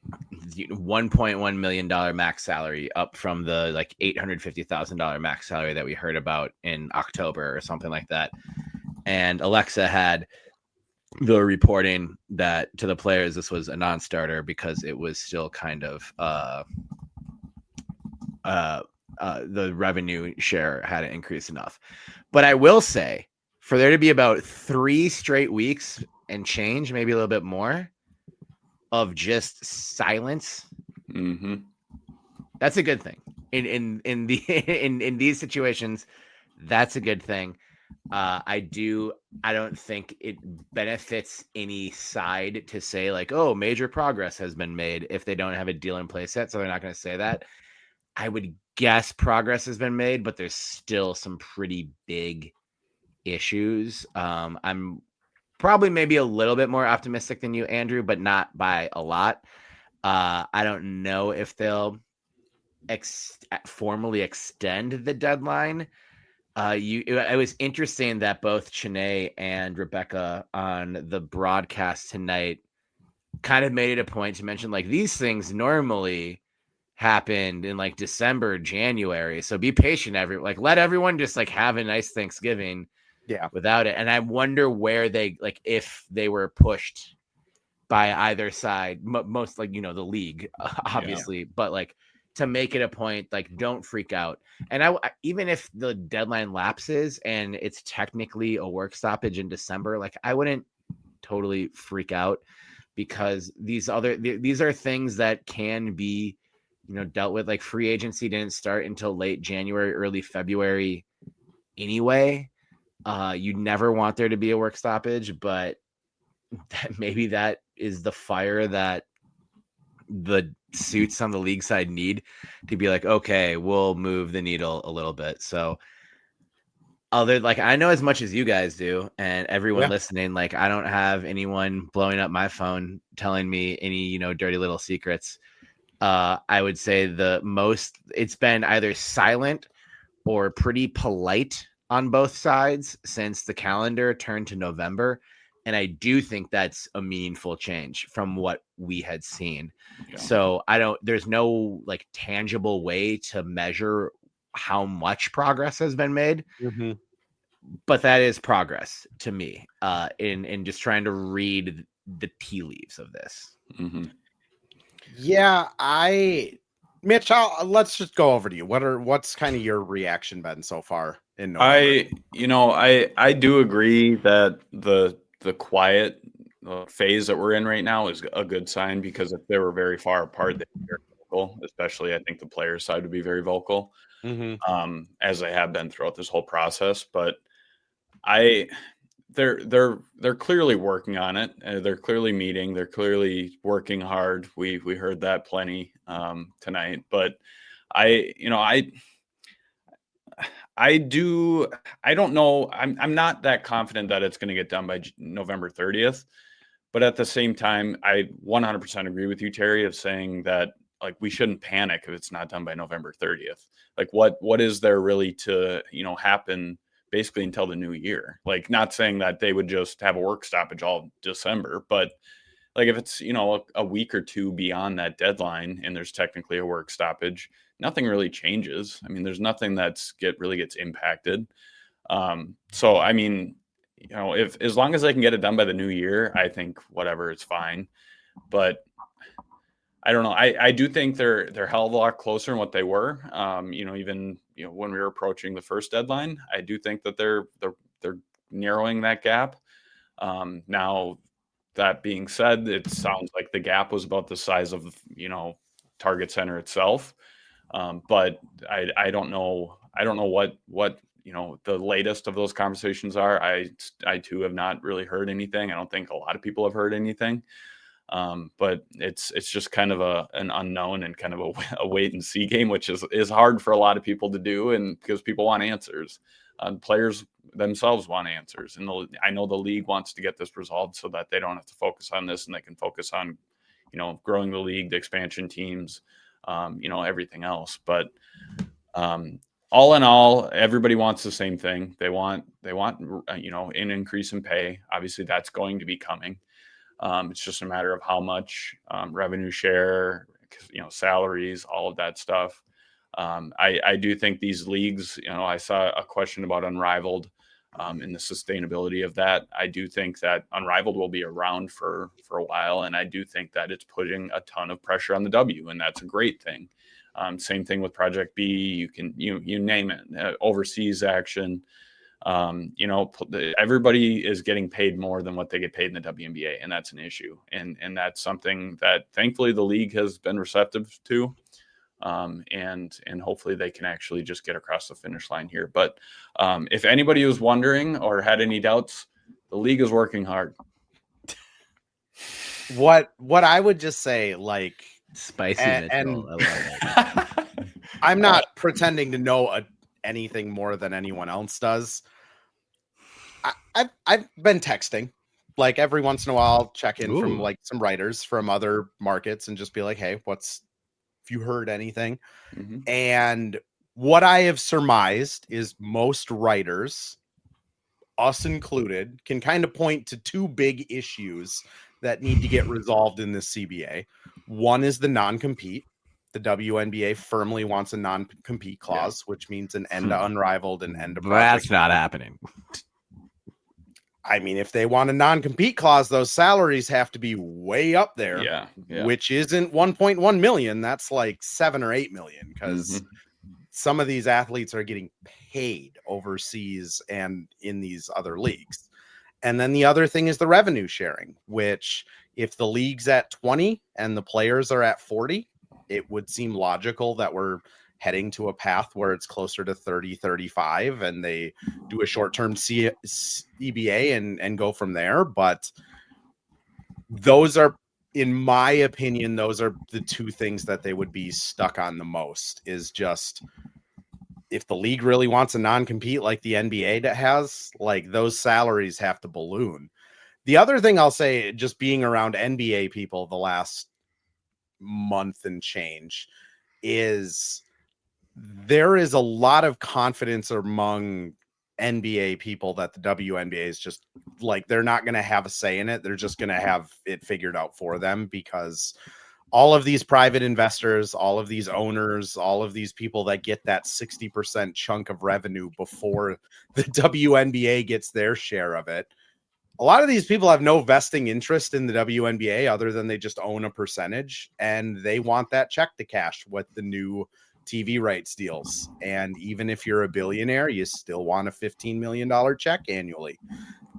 $1.1 million max salary up from the like $850,000 max salary that we heard about in October or something like that. And Alexa had the reporting that to the players this was a non-starter because it was still kind of the revenue share hadn't increased enough. But I will say, for there to be about 3 straight weeks and change, maybe a little bit more, of just silence, that's a good thing. In these situations, that's a good thing. I don't think it benefits any side to say like, oh, major progress has been made if they don't have a deal in place yet. So they're not going to say that. I would guess progress has been made, but there's still some pretty big issues. I'm probably maybe a little bit more optimistic than you, Andrew, but not by a lot. I don't know if they'll formally extend the deadline. It was interesting that both Chanae and Rebecca on the broadcast tonight kind of made it a point to mention like these things normally happened in like December, January. So be patient, let everyone just like have a nice Thanksgiving without it. And I wonder where they like if they were pushed by either side, most like, the league, obviously, but like to make it a point, like don't freak out. And even if the deadline lapses and it's technically a work stoppage in December, like I wouldn't totally freak out because these are things that can be, dealt with. Like free agency didn't start until late January, early February anyway. You never want there to be a work stoppage, but maybe that is the fire that the suits on the league side need to be like, okay, we'll move the needle a little bit. So I know as much as you guys do and everyone listening, like I don't have anyone blowing up my phone telling me any, dirty little secrets. I would say it's been either silent or pretty polite on both sides since the calendar turned to November. And I do think that's a meaningful change from what we had seen. Yeah. So there's no like tangible way to measure how much progress has been made, but that is progress to me in just trying to read the tea leaves of this. Yeah, Mitch, let's just go over to you. What's kind of your reaction been so far in November? I do agree that the quiet phase that we're in right now is a good sign because if they were very far apart, they'd be very vocal. Especially, I think the players' side would be very vocal, as they have been throughout this whole process. But they're clearly working on it. They're clearly meeting. They're clearly working hard. We heard that plenty tonight. But I don't know. I'm not that confident that it's going to get done by November 30th. But at the same time, I 100% agree with you, Terry, of saying that like we shouldn't panic if it's not done by November 30th. Like what is there really to, happen basically until the new year? Like not saying that they would just have a work stoppage all December, but like if it's, a week or two beyond that deadline and there's technically a work stoppage, nothing really changes. I mean, there's nothing really gets impacted. So, I mean, if as long as they can get it done by the new year, I think whatever, it's fine. But I don't know. I do think they're a hell of a lot closer than what they were. Even when we were approaching the first deadline, I do think that they're narrowing that gap. Now, that being said, it sounds like the gap was about the size of Target Center itself. But I don't know. I don't know what the latest of those conversations are. I too have not really heard anything. I don't think a lot of people have heard anything. But it's just kind of an unknown and kind of a wait and see game, which is hard for a lot of people to do, and because people want answers. Players themselves want answers, and I know the league wants to get this resolved so that they don't have to focus on this and they can focus on growing the league, the expansion teams, everything else. But all in all, everybody wants the same thing. They want an increase in pay. Obviously, that's going to be coming. It's just a matter of how much revenue share, salaries, all of that stuff. I do think these leagues, I saw a question about Unrivaled and the sustainability of that. I do think that Unrivaled will be around for a while, and I do think that it's putting a ton of pressure on the W, and that's a great thing. Same thing with Project B. You can you name it, overseas action. Everybody is getting paid more than what they get paid in the WNBA, and that's an issue. And that's something that thankfully the league has been receptive to. And hopefully they can actually just get across the finish line here. But if anybody was wondering or had any doubts, the league is working hard. What I would just say, like, spicy and I love it. I'm not pretending to know anything more than anyone else does. I've been texting, like, every once in a while, I'll check in from like some writers from other markets and just be like, hey, if you heard anything? Mm-hmm. And what I have surmised is most writers, us included, can kind of point to two big issues that need to get resolved in this CBA. One is the non-compete. The WNBA firmly wants a non-compete clause, which means an end to Unrivaled and end to Project. That's not happening. I mean, if they want a non-compete clause, those salaries have to be way up there. Yeah. Which isn't 1.1 million. That's like 7 or 8 million, because some of these athletes are getting paid overseas and in these other leagues. And then the other thing is the revenue sharing, which if the league's at 20 and the players are at 40, it would seem logical that we're heading to a path where it's closer to 30, 35, and they do a short-term CBA and go from there. But those are, in my opinion, those are the two things that they would be stuck on the most, is just, if the league really wants a non-compete like the NBA has, like, those salaries have to balloon. The other thing I'll say, just being around NBA people the last month and change, is there is a lot of confidence among NBA people that the WNBA is just, like, they're not going to have a say in it. They're just going to have it figured out for them, because all of these private investors, all of these owners, all of these people that get that 60% chunk of revenue before the WNBA gets their share of it, a lot of these people have no vesting interest in the WNBA other than they just own a percentage, and they want that check to cash with the new TV rights deals. And even if you're a billionaire, you still want a $15 million check annually.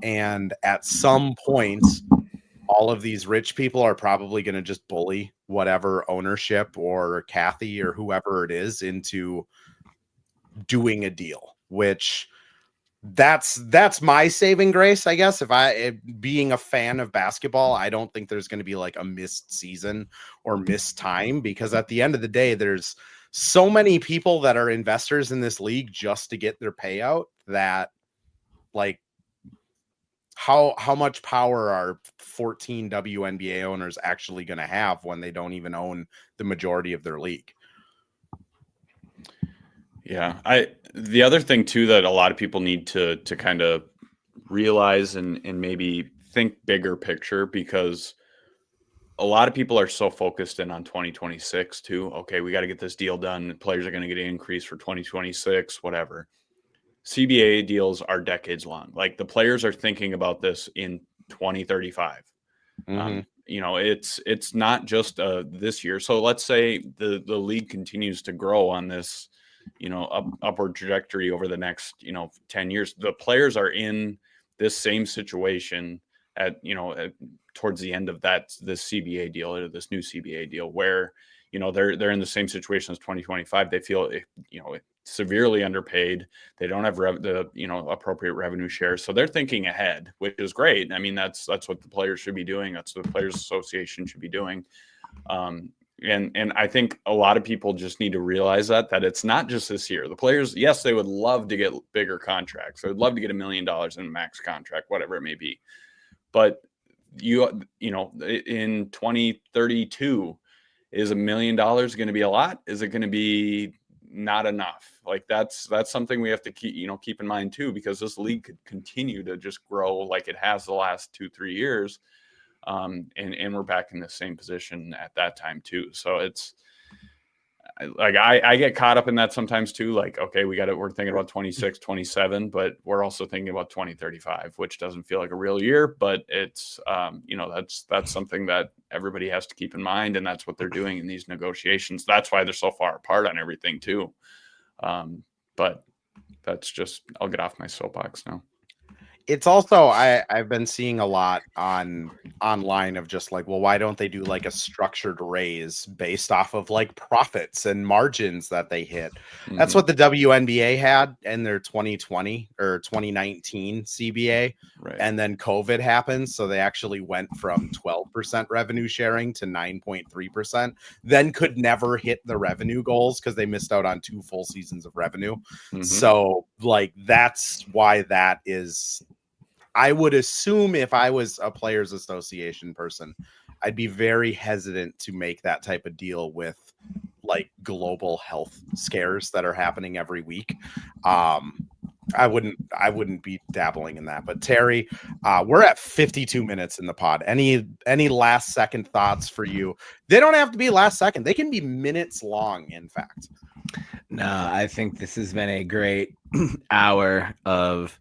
And at some point, all of these rich people are probably going to just bully whatever ownership or Kathy or whoever it is into doing a deal, which that's my saving grace, I guess. Being a fan of basketball, I don't think there's going to be like a missed season or missed time, because at the end of the day, there's so many people that are investors in this league just to get their payout, that, like, how much power are 14 WNBA owners actually going to have when they don't even own the majority of their league? Yeah. The other thing too, that a lot of people need to kind of realize and maybe think bigger picture, because a lot of people are so focused in on 2026 too. Okay, we got to get this deal done. Players are going to get an increase for 2026, whatever. CBA deals are decades long. Like the players are thinking about this in 2035. It's not just this year. So let's say the league continues to grow on this, upward trajectory over the next, 10 years. The players are in this same situation towards the end of this CBA deal, or this new CBA deal, where, they're in the same situation as 2025. They feel, severely underpaid. They don't have the appropriate revenue share. So they're thinking ahead, which is great. I mean, that's what the players should be doing. That's what the Players Association should be doing. And I think a lot of people just need to realize that it's not just this year. The players, yes, they would love to get bigger contracts. They would love to get $1 million in a max contract, whatever it may be. But in 2032, is $1 million going to be a lot? Is it going to be not enough? Like that's something we have to keep in mind too, because this league could continue to just grow like it has the last 2-3 years. And we're back in the same position at that time too. So it's like, I get caught up in that sometimes too. Like, okay, we're thinking about 26, 27, but we're also thinking about 2035, which doesn't feel like a real year, but it's, that's something that everybody has to keep in mind. And that's what they're doing in these negotiations. That's why they're so far apart on everything too. But that's just, I'll get off my soapbox now. It's also, I've been seeing a lot online of just like, well, why don't they do like a structured raise based off of like profits and margins that they hit? Mm-hmm. That's what the WNBA had in their 2020 or 2019 CBA. Right. And then COVID happened. So they actually went from 12% revenue sharing to 9.3%, then could never hit the revenue goals because they missed out on 2 full seasons of revenue. Mm-hmm. So like, that's why that is. I would assume if I was a Players Association person, I'd be very hesitant to make that type of deal with like global health scares that are happening every week. I wouldn't be dabbling in that. But Terry, we're at 52 minutes in the pod. Any last second thoughts for you? They don't have to be last second. They can be minutes long, in fact. No, I think this has been a great hour of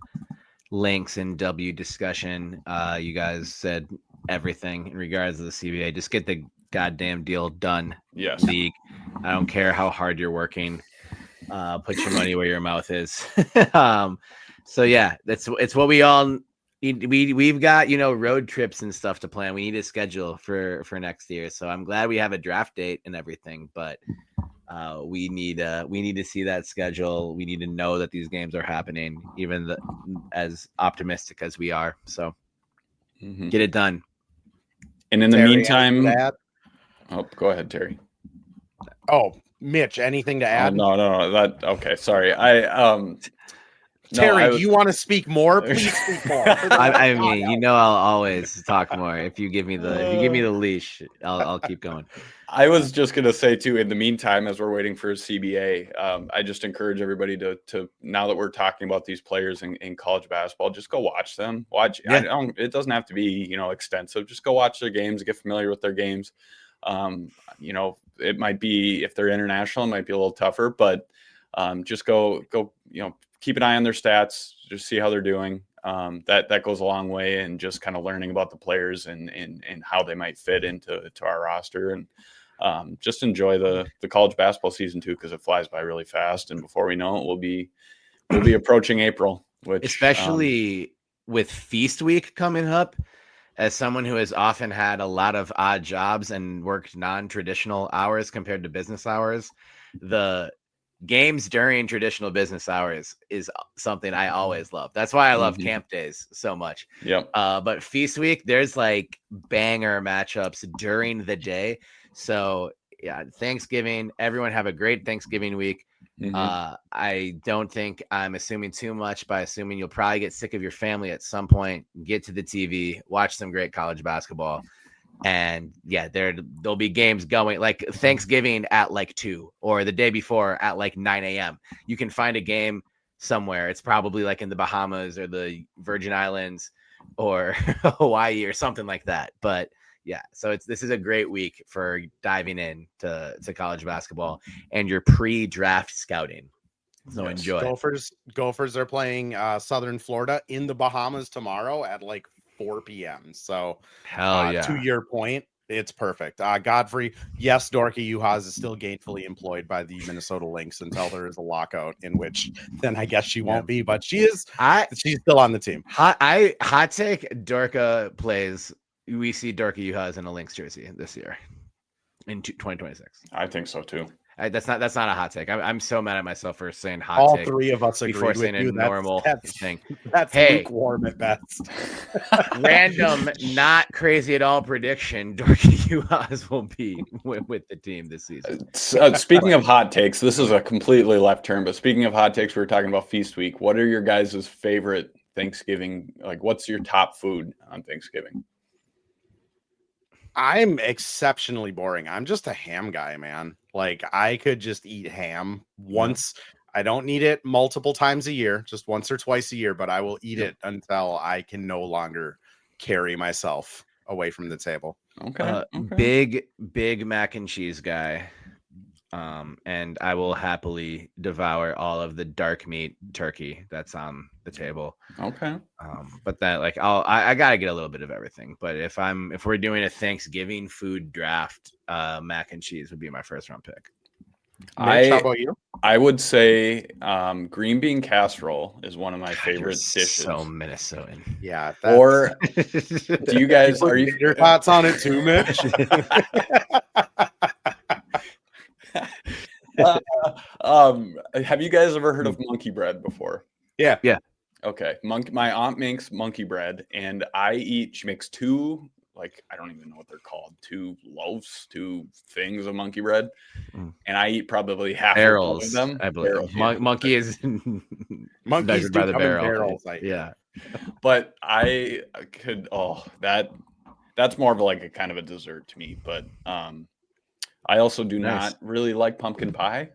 Lynx and W discussion. You guys said everything in regards to the CBA. Just get the goddamn deal done. Yes. League. I don't care how hard you're working. Put your money where your mouth is. So yeah, it's what we all need. We've got, road trips and stuff to plan. We need a schedule for next year. So I'm glad we have a draft date and everything, but we need to see that schedule. We need to know that these games are happening, even as optimistic as we are. So get it done. And in the meantime, go ahead, Terry. Oh, Mitch, anything to add? No. Okay. Sorry. Terry, do you want to speak more? Please speak more. I mean, I'll always talk more. If you give me the leash, I'll keep going. I was just going to say too, in the meantime, as we're waiting for a CBA, I just encourage everybody to now that we're talking about these players in college basketball, just go watch them. Yeah. It doesn't have to be, extensive. Just go watch their games, get familiar with their games. It might be, if they're international, it might be a little tougher, but just go, keep an eye on their stats, just see how they're doing. That goes a long way, and just kind of learning about the players and how they might fit into our roster, and just enjoy the college basketball season too, because it flies by really fast. And before we know it, we'll be approaching April, which especially with Feast Week coming up. As someone who has often had a lot of odd jobs and worked non-traditional hours compared to business hours, the games during traditional business hours is something I always love. That's why I love camp days so much. Yep. But Feast Week, there's like banger matchups during the day. So yeah, Thanksgiving, everyone have a great Thanksgiving week. I don't think I'm assuming too much by assuming you'll probably get sick of your family at some point, get to the TV, watch some great college basketball. And yeah, there'll be games going like Thanksgiving at like 2 or the day before at like 9 a.m. You can find a game somewhere. It's probably like in the Bahamas or the Virgin Islands or Hawaii or something like that. But Yeah, so this is a great week for diving in to college basketball and your pre-draft scouting. So Yes. enjoy. Gophers are playing Southern Florida in the Bahamas tomorrow at like 4 p.m. So Hell yeah. To your point, it's perfect. Godfrey, yes, Dorky Uhas is still gainfully employed by the Minnesota Lynx until there is a lockout, in which then I guess she won't be, but she's still on the team. Hot take, Dorka plays. We see Dorky Uhas in a Lynx jersey this year in 2026. I think so too. That's not a hot take. I'm so mad at myself for saying hot All take. three of us agreed before with saying you. a normal thing. That's lukewarm at best. Random, not crazy at all prediction. Dorky Uhas will be with the team this season. Speaking of hot takes, this is a completely left turn, but speaking of hot takes, we were talking about Feast Week. What are your guys' favorite Thanksgiving? Like, what's your top food on Thanksgiving? I'm exceptionally boring. I'm just a ham guy, man. Like, I could just eat ham once. I don't need it multiple times a year, just once or twice a year, but I will eat it until I can no longer carry myself away from the table. Okay. Big mac and cheese guy. And I will happily devour all of the dark meat turkey that's on the table. Okay. But that, like, I gotta get a little bit of everything. But if we're doing a Thanksgiving food draft, mac and cheese would be my first round pick. Mitch, how about you? I would say green bean casserole is one of my favorite dishes. So Minnesotan. Yeah. Or do you guys your thoughts on it too, Mitch? Have you guys ever heard of monkey bread before? Yeah. Okay. My aunt makes monkey bread, and she makes two, like, I don't even know what they're called, two loaves, two things of monkey bread, and I eat probably half of them. I believe. Barrels, monkey is monkeys by the barrel. Barrels, yeah. But I could. That's more of like a kind of a dessert to me. But I also do not really like pumpkin pie.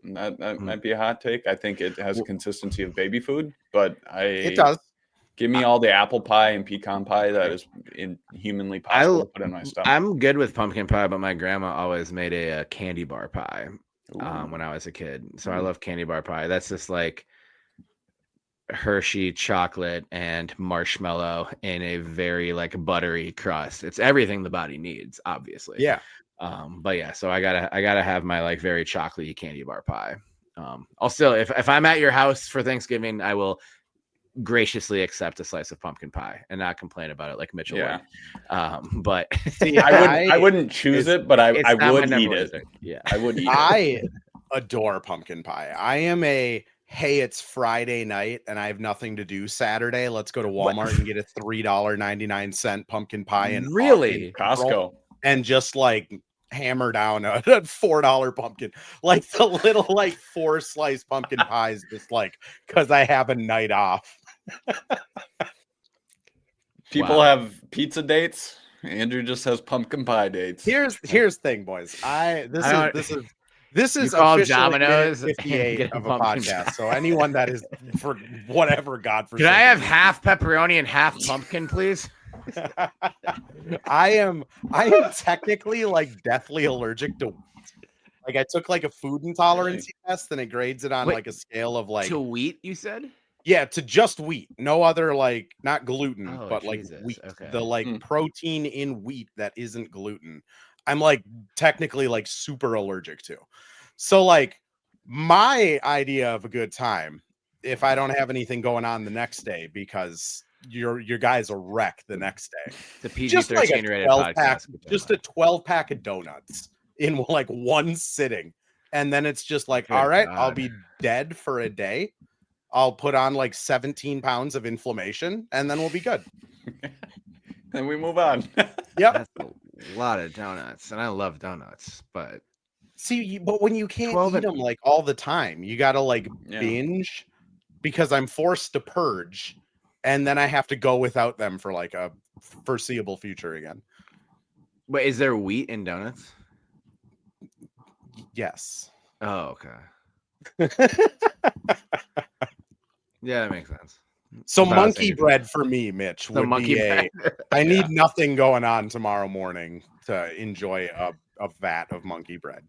That might be a hot take. I think it has a consistency of baby food, but it does. Give me all the apple pie and pecan pie that is humanly possible to put in my stomach. I'm good with pumpkin pie, but my grandma always made a candy bar pie when I was a kid. So I love candy bar pie. That's just like Hershey chocolate and marshmallow in a very like buttery crust. It's everything the body needs, obviously. Yeah. But yeah, so I gotta have my like very chocolatey candy bar pie. I'll still, if I'm at your house for Thanksgiving, I will graciously accept a slice of pumpkin pie and not complain about it like Mitchell would. But see, I wouldn't choose it, but I would eat it. Yeah, I would eat it. I adore pumpkin pie. I am hey, it's Friday night and I have nothing to do Saturday. Let's go to Walmart and get a $3.99 pumpkin pie and really Costco and just like hammer down a $4 pumpkin, like the little like 4-slice pumpkin pies, just like because I have a night off. People have pizza dates. Andrew just has pumpkin pie dates. Here's the thing, boys. This is all officially Domino's 58 of a podcast. So anyone that is for whatever Can I have half pepperoni and half pumpkin, please? I am technically like deathly allergic to wheat. Like I took like a food intolerance test and it grades it on like a scale of like to wheat, you said? Yeah, to just wheat. No other like not gluten, but like wheat. Okay. The like protein in wheat that isn't gluten. I'm like technically like super allergic to. So like my idea of a good time, if I don't have anything going on the next day, because your guys will wreck the next day. The PG-13 rated podcast. Just a 12-pack of donuts in like one sitting. And then it's just like, all right, I'll be dead for a day. I'll put on like 17 pounds of inflammation and then we'll be good. Then we move on. Yep. That's a lot of donuts. And I love donuts, but but when you can't eat them like all the time, you got to like binge because I'm forced to purge. And then I have to go without them for like a foreseeable future again. But is there wheat in donuts? Yes. Oh, okay. Yeah, that makes sense. So That's what I was monkey thinking. bread for me, Mitch, The would monkey be bread. I need nothing going on tomorrow morning to enjoy a vat of monkey bread.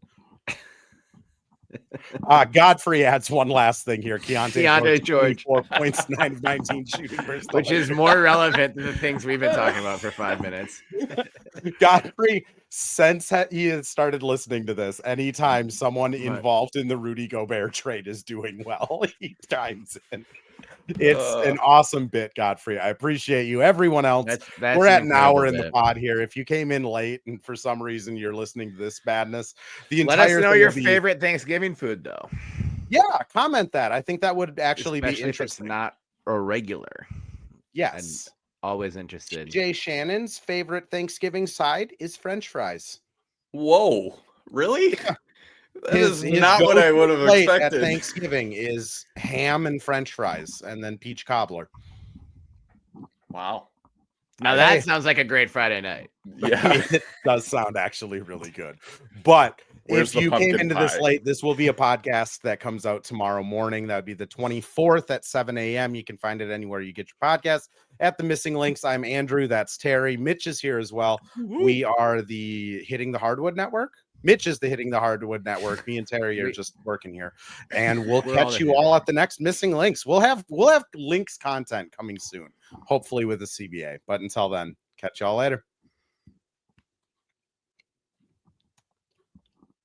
Godfrey adds one last thing here. Keontae George. 4 points, 9 of 19 shooting versus the Which is Lakers. more relevant than the things we've been talking about for 5 minutes. Godfrey, since he has started listening to this, anytime someone involved in the Rudy Gobert trade is doing well, he chimes in. It's an awesome bit, Godfrey. I appreciate you. Everyone else, That's we're at an hour in incredible the bit. pod here. If you came in late and for some reason you're listening to this madness, the Let entire us know thing your will be- favorite Thanksgiving food, though. Yeah, comment that. I think that would actually Especially be if it's interesting. not a regular. Yes. Always interested. Jay Shannon's favorite Thanksgiving side is French fries. Whoa, really? That His is not what I would have plate at expected. Thanksgiving is ham and French fries, and then peach cobbler. Wow. Now Hey. that sounds like a great Friday night. Yeah. It does sound actually really good. But Where's if the you came pumpkin into this pie? late, this will be a podcast that comes out tomorrow morning. That would be the 24th at 7 a.m. You can find it anywhere you get your podcast. At the Missing Links, I'm Andrew. That's Terry. Mitch is here as well. We are the Hitting the Hardwood Network. Mitch is the Hitting the Hardwood Network. Me and Terry are just working here. And we'll We're all catch in you here. all at the next Missing Links. We'll have links content coming soon, hopefully with the CBA. But until then, catch y'all later.